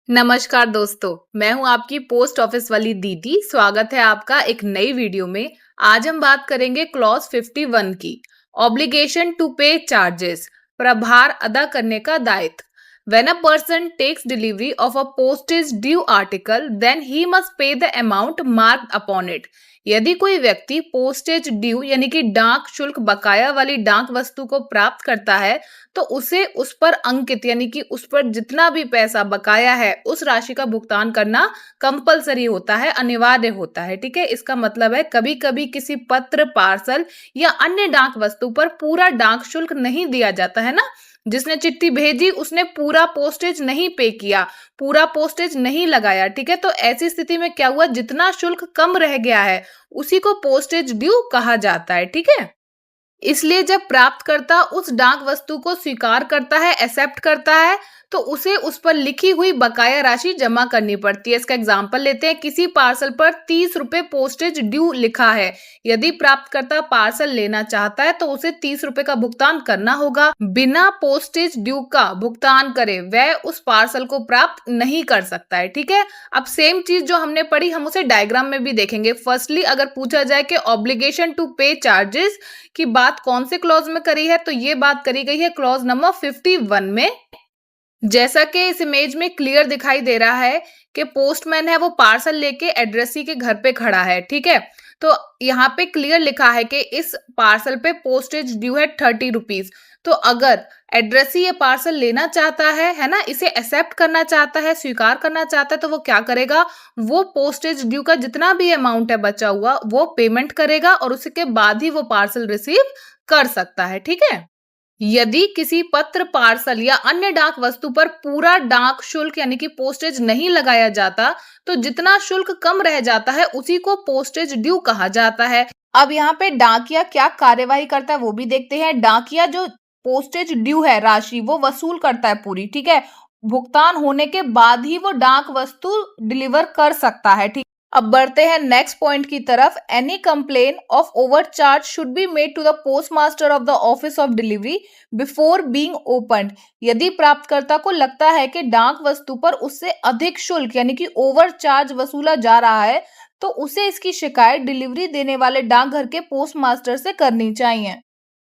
नमस्कार दोस्तों, मैं हूं आपकी पोस्ट ऑफिस वाली दीदी। स्वागत है आपका एक नई वीडियो में। आज हम बात करेंगे क्लॉज 51 की। ऑब्लिगेशन टू पे चार्जेस, प्रभार अदा करने का दायित्व। When a person takes delivery of a postage due article, then he must pay the amount marked upon it. यदि कोई व्यक्ति पोस्टेज ड्यू यानी कि डाक शुल्क बकाया वाली डाक वस्तु को प्राप्त करता है तो उसे उस पर अंकित यानी कि उस पर जितना भी पैसा बकाया है उस राशि का भुगतान करना कंपलसरी होता है, अनिवार्य होता है। ठीक है, इसका मतलब है कभी कभी किसी पत्र, पार्सल या अन्य डाक वस्तु पर पूरा डाक शुल्क नहीं दिया जाता है ना। जिसने चिट्ठी भेजी उसने पूरा पोस्टेज नहीं पे किया, पूरा पोस्टेज नहीं लगाया। ठीक है, तो ऐसी स्थिति में क्या हुआ, जितना शुल्क कम रह गया है उसी को पोस्टेज ड्यू कहा जाता है। ठीक है, इसलिए जब प्राप्तकर्ता उस डाक वस्तु को स्वीकार करता है, एक्सेप्ट करता है, तो उसे उस पर लिखी हुई बकाया राशि जमा करनी पड़ती है। इसका एग्जांपल लेते हैं। किसी पार्सल पर 30 रुपए पोस्टेज ड्यू लिखा है। यदि प्राप्तकर्ता पार्सल लेना चाहता है तो उसे 30 रुपए का भुगतान करना होगा। बिना पोस्टेज ड्यू का भुगतान करे वह उस पार्सल को प्राप्त नहीं कर सकता है। ठीक है, अब सेम चीज जो हमने पढ़ी हम उसे डायग्राम में भी देखेंगे। फर्स्टली अगर पूछा जाए कि ऑब्लिगेशन टू पे चार्जेस की बात कौन से क्लॉज में करी है, तो ये बात करी गई है क्लॉज नंबर 51 में। जैसा कि इस इमेज में क्लियर दिखाई दे रहा है कि पोस्टमैन है वो पार्सल लेके एड्रेसी के घर पे खड़ा है। ठीक है, तो यहाँ पे क्लियर लिखा है कि इस पार्सल पे पोस्टेज ड्यू है 30 रुपीज। तो अगर एड्रेसी ये पार्सल लेना चाहता है ना, इसे एक्सेप्ट करना चाहता है, स्वीकार करना चाहता है, तो वो क्या करेगा, वो पोस्टेज ड्यू का जितना भी अमाउंट है बचा हुआ वो पेमेंट करेगा और उसके बाद ही वो पार्सल रिसीव कर सकता है। ठीक है, यदि किसी पत्र, पार्सल या अन्य डाक वस्तु पर पूरा डाक शुल्क यानी कि पोस्टेज नहीं लगाया जाता तो जितना शुल्क कम रह जाता है उसी को पोस्टेज ड्यू कहा जाता है। अब यहाँ पे डाकिया क्या कार्यवाही करता है वो भी देखते हैं। डाकिया जो पोस्टेज ड्यू है राशि वो वसूल करता है पूरी। ठीक है, भुगतान होने के बाद ही वो डाक वस्तु डिलीवर कर सकता है। ठीक, अब बढ़ते हैं नेक्स्ट पॉइंट की तरफ। Any complain of overcharge should be made to the post master of the office of delivery before being opened. यदि प्राप्तकर्ता को लगता है कि डाक वस्तु पर उससे अधिक शुल्क यानी कि ओवरचार्ज वसूला जा रहा है तो उसे इसकी शिकायत डिलीवरी देने वाले डाकघर के पोस्ट मास्टर से करनी चाहिए,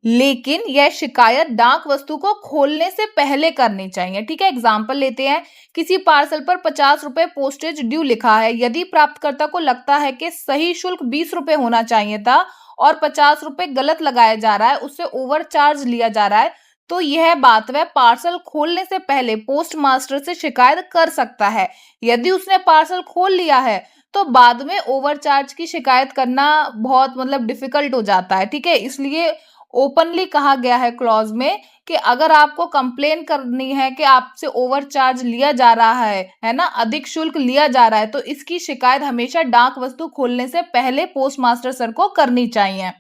लेकिन यह शिकायत डाक वस्तु को खोलने से पहले करनी चाहिए। ठीक है, एग्जाम्पल लेते हैं। किसी पार्सल पर 50 रुपए पोस्टेज ड्यू लिखा है। यदि प्राप्तकर्ता को लगता है कि सही शुल्क 20 रुपए होना चाहिए था और 50 रुपए गलत लगाया जा रहा है, उससे ओवर चार्ज लिया जा रहा है, तो यह बात वह पार्सल खोलने से पहले पोस्ट मास्टर से शिकायत कर सकता है। यदि उसने पार्सल खोल लिया है तो बाद में ओवरचार्ज की शिकायत करना बहुत डिफिकल्ट हो जाता है। ठीक है, इसलिए ओपनली कहा गया है क्लॉज में कि अगर आपको कंप्लेन करनी है कि आपसे ओवरचार्ज लिया जा रहा है ना, अधिक शुल्क लिया जा रहा है, तो इसकी शिकायत हमेशा डाक वस्तु खोलने से पहले पोस्ट मास्टर सर को करनी चाहिए।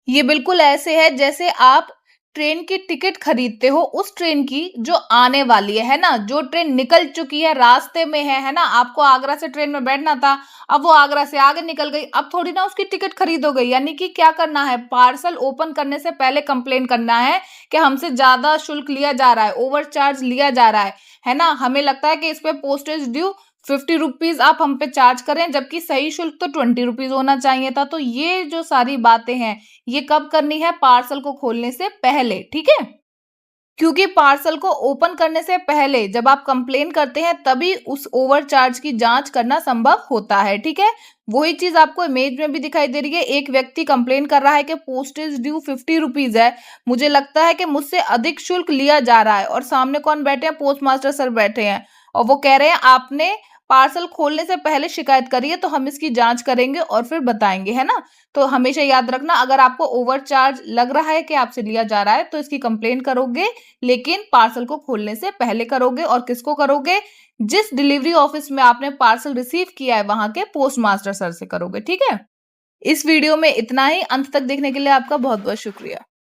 ये बिल्कुल ऐसे है जैसे आप ट्रेन की टिकट खरीदते हो, उस ट्रेन की जो आने वाली है ना, जो ट्रेन निकल चुकी है, रास्ते में है ना, आपको आगरा से ट्रेन में बैठना था, अब वो आगरा से आगे निकल गई, अब थोड़ी ना उसकी टिकट खरीदोगे। यानी कि क्या करना है, पार्सल ओपन करने से पहले कंप्लेन करना है कि हमसे ज्यादा शुल्क लिया जा रहा है, ओवरचार्ज लिया जा रहा है ना, हमें लगता है कि इस पे पोस्टेज ड्यू 50 रुपीज आप हम पे चार्ज करें, जबकि सही शुल्क तो 20 रुपीज होना चाहिए था। तो ये जो सारी बातें हैं ये कब करनी है, पार्सल को खोलने से पहले। ठीक है, क्योंकि पार्सल को ओपन करने से पहले जब आप कंप्लेन करते हैं तभी उस ओवरचार्ज की जांच करना संभव होता है। ठीक है, वही चीज आपको इमेज में भी दिखाई दे रही है। एक व्यक्ति कंप्लेन कर रहा है कि पोस्टेज ड्यू 50 रुपीज है, मुझे लगता है कि मुझसे अधिक शुल्क लिया जा रहा है, और सामने कौन बैठे हैं, पोस्ट मास्टर सर बैठे हैं, और वो कह रहे हैं आपने पार्सल खोलने से पहले शिकायत करी है तो हम इसकी जांच करेंगे और फिर बताएंगे, है ना। तो हमेशा याद रखना, अगर आपको ओवरचार्ज लग रहा है कि आपसे लिया जा रहा है तो इसकी कंप्लेन करोगे, लेकिन पार्सल को खोलने से पहले करोगे। और किसको करोगे, जिस डिलीवरी ऑफिस में आपने पार्सल रिसीव किया है वहां के पोस्ट मास्टर सर से करोगे। ठीक है, इस वीडियो में इतना ही। अंत तक देखने के लिए आपका बहुत बहुत शुक्रिया।